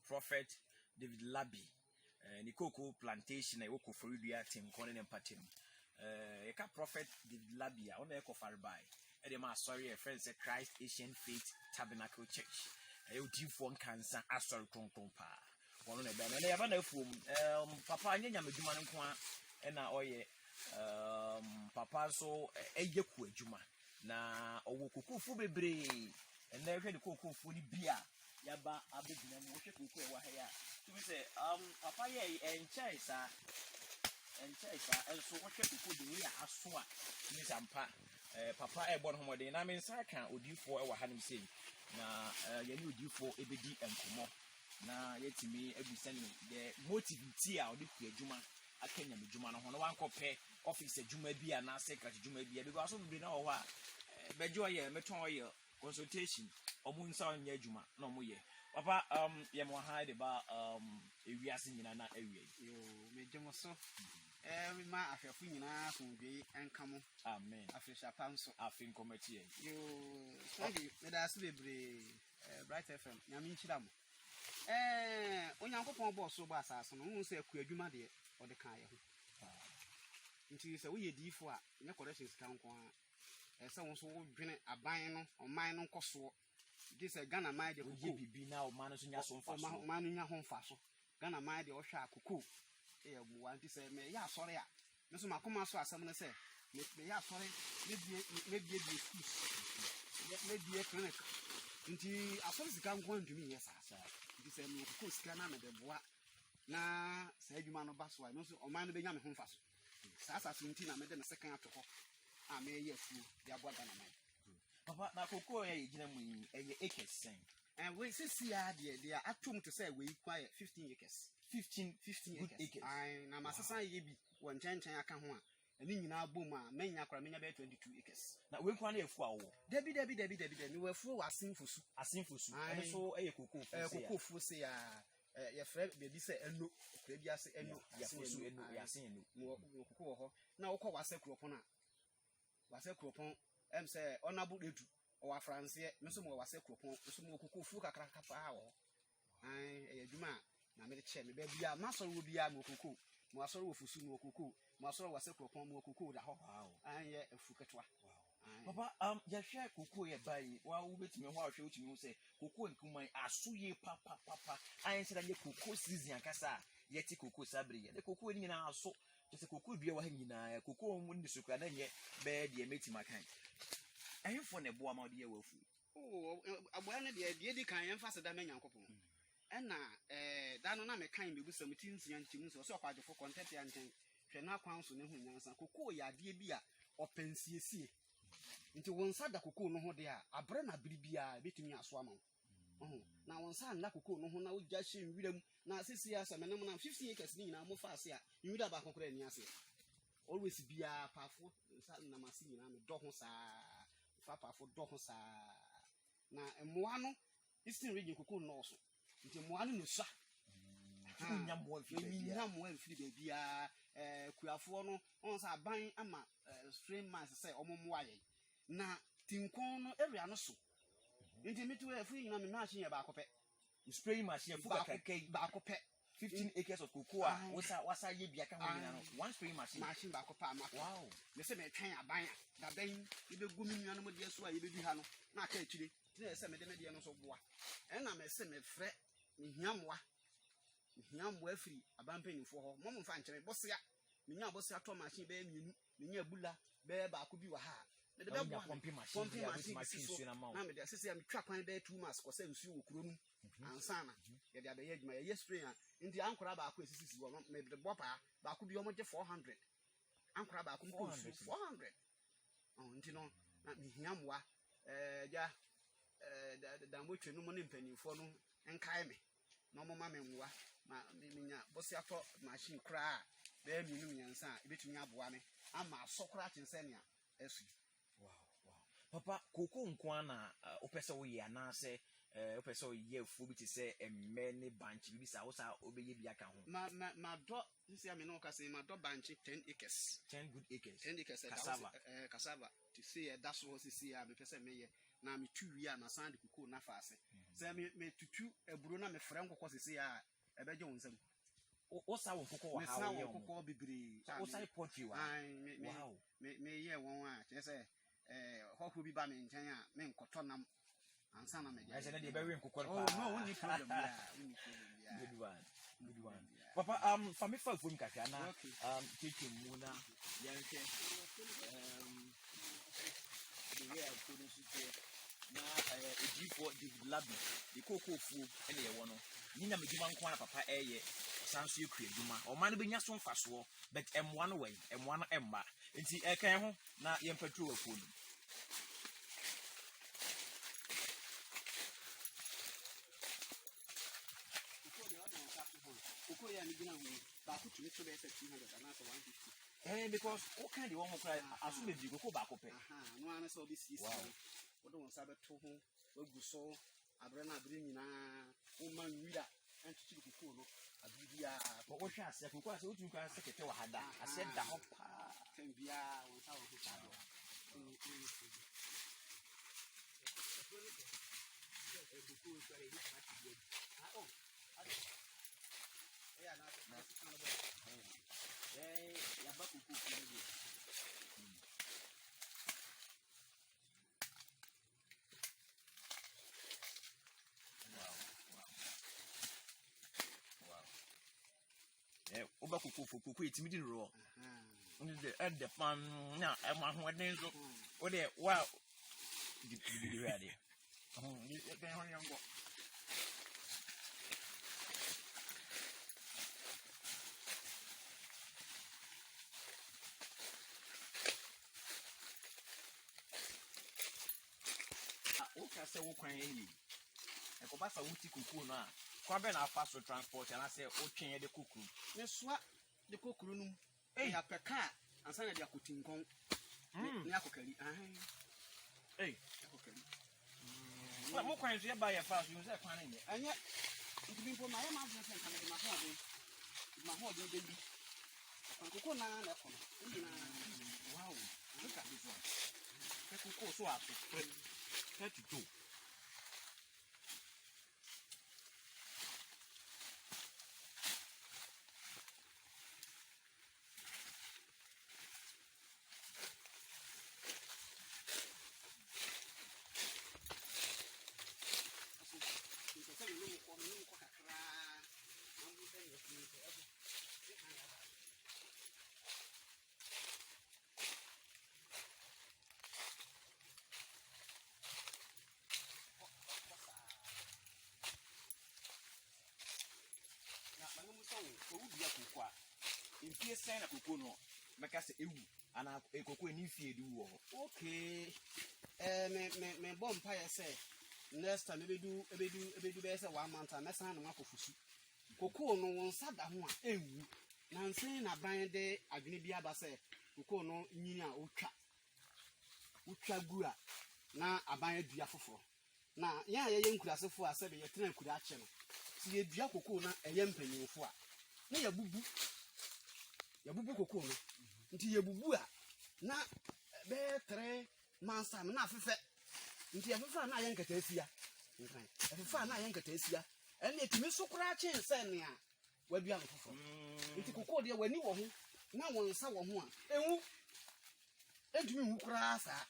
Prophet David Labi, Nikoko plantation, I work for you, Tinkong and Patim. Prophet David Labi, I want to echo far by. Sorry, a friend said Christ Asian Faith Tabernacle Church. I would do one cancer, Astor Kongpa. One on a banner, I have a foam. Papa, I am a Juman and now, Papa, so a yoku Juma. Na Owokuku Fubebre, and there had the cocoa for the beer. Yaba abid na mo hwe kuku e wa ha ya to be say papa ye enchaisa enso wo hwe kuku de ya aso a ni sampa papa e bon homode na me nsa kan odifo e wa ha nim sei na ye ni odifo e bedi enkomo na yetimi abusani the motivity a odi ku adwuma akanya medwuma no ho no wankopɛ office adwuma bi a na secretary adwuma bi because so bi na wo ha bejo ye meton ye consultation omunsa onye adwuma na omoye papa ye mo ha de ba ewiase nyina na ewie yo mejemo so we ma afefu nyina funwe enkamo amen afisha panso afin committee yo sorry me da se bebre bright fm nyame nchira mo onyankopon bo so ba asase no hu se aku adwuma de o de kan ye ho nti se wo ye difo a nye corrections kan ko a se won so wo dwene aban no oman no nkoso this Ghana man de kuku bibi na o man so nya so mfa so man nya ho mfa so Ghana man de o hwa akuku e bu wanti se me ya sore a me so makoma so asem no se me ya sore me bie schools me bie clinic nti asore sika nko ndumi ye sa nti se me kuku sika na me de boa na sa adwuma no ba so a no so o man no be nya me ho mfa so sa so nti na me de me second atoko a me ye fu ya boa Ghana man. Papa na koko ye gina mu eye acres sen and we see they are atom to say we require 15 acres 15 acres I na masasa ye bi won chenchen aka ho a ani nyina bom a menya kwara menya be 22 acres na we kwa na efu awo debi ni we fu asinfusu and so eye koko fu se ya ye frɛ bebi se eno frɛ bi ase eno ya fusu eno ya se eno mo koko ho na wo kɔ wase kropon a wase kropon em say honorable edu o wa France me so mo wase kropon so mo kokofu kakra kapa wo an adwuma na me che me ba bia masoro wo bia mo kokko mo asoro wo fusu mo kokko mo asoro wase kropon mo kokko da ho an ye afu ketwa papa ya hwe kokko ye bai wa wo betime ho ahwe utimi wo se kokko nkuman asoye papa an se da ye kokko season akasa ye ti kokko sabre ye kokko ni na aso se kokko bia wa ha nyina kokko mu ni sukura na nye be de metima kan ahemfo ne boa ma de ye wafu aboa ne de di kan yemfa se da manyankopon na da no na me kan mebu sam tinsia ntimu so kwagefo content ya nten hwe na kwan so ne hu nyansa kokko ya de bi a opansiesie nti wonsa da kokko no ho de a abre na biribia betumi aso ama na wonsa na kokko no ho na wogya hye nwiram na sisi asa menem na 50 acres ni nyina mo fa ase a nwira ba kokora ni ase always bia pafo nsa na masi nyina me do ho saa fa pafo do ho saa na mmoa no eastern region kokko no so nti mmoa no no sa nya mo mfiri bebia kuafo no on sa ban ama strain man say omommo aye na Tinkong no area no so nti metu afu nyina me machine ya ba akopɛ spray machine fuka kai ba akopɛ 15 acres of cocoa wasa ye bia ka ho nyina no one spray machine ba akopɛ ama wow me se me twan aban da ban ibe gumi nnuano mo de so a ibe bi ha no na aka akire na se me de me de no so boa na me se me frɛ me hiamoa hia mbo afiri abampanifo ho mom mfa nkyere bosia menya bosia to machine be mienu menya bula be ba ko bi wa ha me de be bo pompi machine na me de asese am twa kwan be 2 months ko se nsu wo kuro nu ansana ye de abaye adwuma ye spray a nti ankora ba ko esisi wo me de bo pa ba ko bi o mo je 400 ankora ba ko ko 400 nti no na mihia mwa ja da mo twenu mo ne mpanimfo no enkae me na mo ma me mwa ma minya bosia to machine kra be mienu nyansa ebetumi aboa me ama asokora kyensenia asu. Papa koko nko na opese wo ye na se opese wo ye fu bi ti se emme ne banchi bi sa wo sa obeye bi aka ho ma do sisi ame no ka se ma do banchi 10 acres 10 good acres 10 acres cassava to see that so sisi a me pese me ye na me tuwi a na sand koko na faase se me tutu eburo na me frɛ nkokɔ sisi a ebeje wonsam o sa wo nkokɔ wa ha wo ye nkokɔ bibiri o sa poultry wa wow me ye won a kyese hɔho bi ba me nkyɛn a me nkɔtɔ nam ansa na me ya se na de be we nkokɔ pa no woni problem ya good one papa for me fa fun kakra na keke mu na yanhwɛ the way I put it na ejifo David Labi the koko fu ene ye wo no ni na meduma nko na papa eye sanso ye kura duma o man be nya so mfaso but emwa no wen emwa no emma nti ekan ho na ye mpatru afu no koko ya ni gina hu ba ko tumi to be 200 and 150 because what kind of one more cry asu be bi koko ba ko pe no ana so be sisi wo do won sa be to ho wagu so abre na abre nyina wo man nwira antutu koko no abibia ko wo hwa ase koko ase wo tu ka ase kete wa hada ase da ho pa kan bia won sa wo ta do ya ba kuku ni oba kuku etimi di ro ndi de pan na e ma ho den so o de wa di ready ni e ho yango o ka se wo kwan yi e ko ba sa wuti kuku no a kwa be na fast transport and I say o twen de kuku ne soa de kokuru no ya peka ansa na de akotinkon ne akokari akokari na mo kwan so ye ba ye fast you say kwan ne anya ntibi mpo ma ya ma do sen kan de ma ho de bi kuku na na ko no wow look at this one kuku so aso 32 Obia kokwa impie sen na kokko no meka se ewu ana ekokko ni fie du wo okay me bompa ye say next time ebedu be say 1 month na san na makofusu kokko no won sada ho a ewu na nsen na ban de adwene bia ba say kokko no nyini a otwa gu a na aban adua foforo na ya ye nkurasefo a se be ye tena nkura ache no si ye dua kokko na eye mpanyinfo a na ya bubu kokko no nti ye bubu a na be 3 months am na afefe nti afefe na ayenkata asia nkan afefe na ayenkata asia ene etimi sokora chen se ne a wadua no foforo nti kokko de wani wo ho na wonsa wo ho a enwu entumi hu kura sa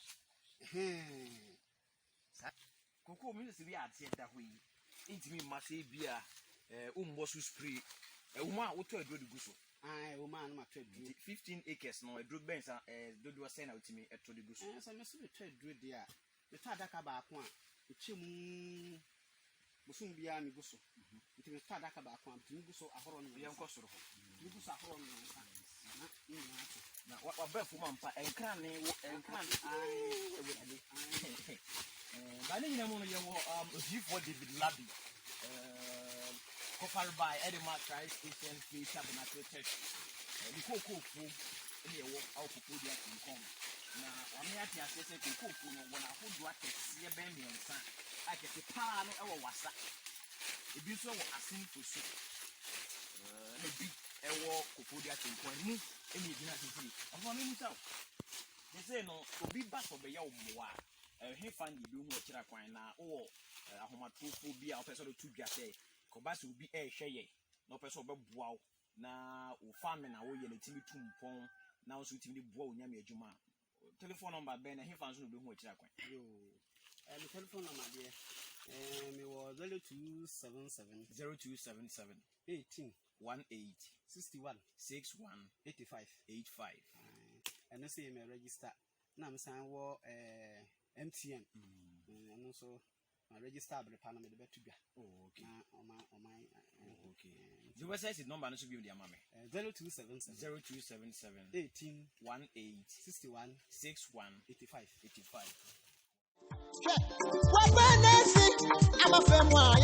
kokko mi se bi atie da ho yi ntimi ma se bia umbo spray uma woto aduro de guso woman no ma trade 15 acres no aduro bensa dodo say na utimi eto de guso so me so trade duro de a me ta adaka ba ko a echemu busum bia me guso nti me ta adaka ba ko a me guso ahoro no ye nko soro ho me guso ahoro no na ni na wa ba fu mampa enkran ne enkran ba ni nyina mo no ye wo odifo David Labi Kofar by Edema Christ Christian Faith Tabernacle Church. The Coco Food in the walk out of Pudia Tinkong. Now, I'm here to assess a Coco when I hold what is your baby and son. I get a pan or wasa. If you saw a simple soup, a big walk of Pudia Tinkong, and you did not see. I'm on himself. They say no, to be back for the young boy. He find you doing what you're now, or a homophobia, or person to get a Kobasi will be a share, no person of wow. Now, farming away and Timmy Tumpon, now so Timmy Bow Yami Juma. Telephone number Ben and he found to be what you're going. The telephone number, dear. It was 0277 18 61 85. And I say, I register. Now I'm saying, MTN. And also, I register the panel with the better. Oh, okay. Okay. The website is number to give their mommy 0277 18 61 85. I'm a family.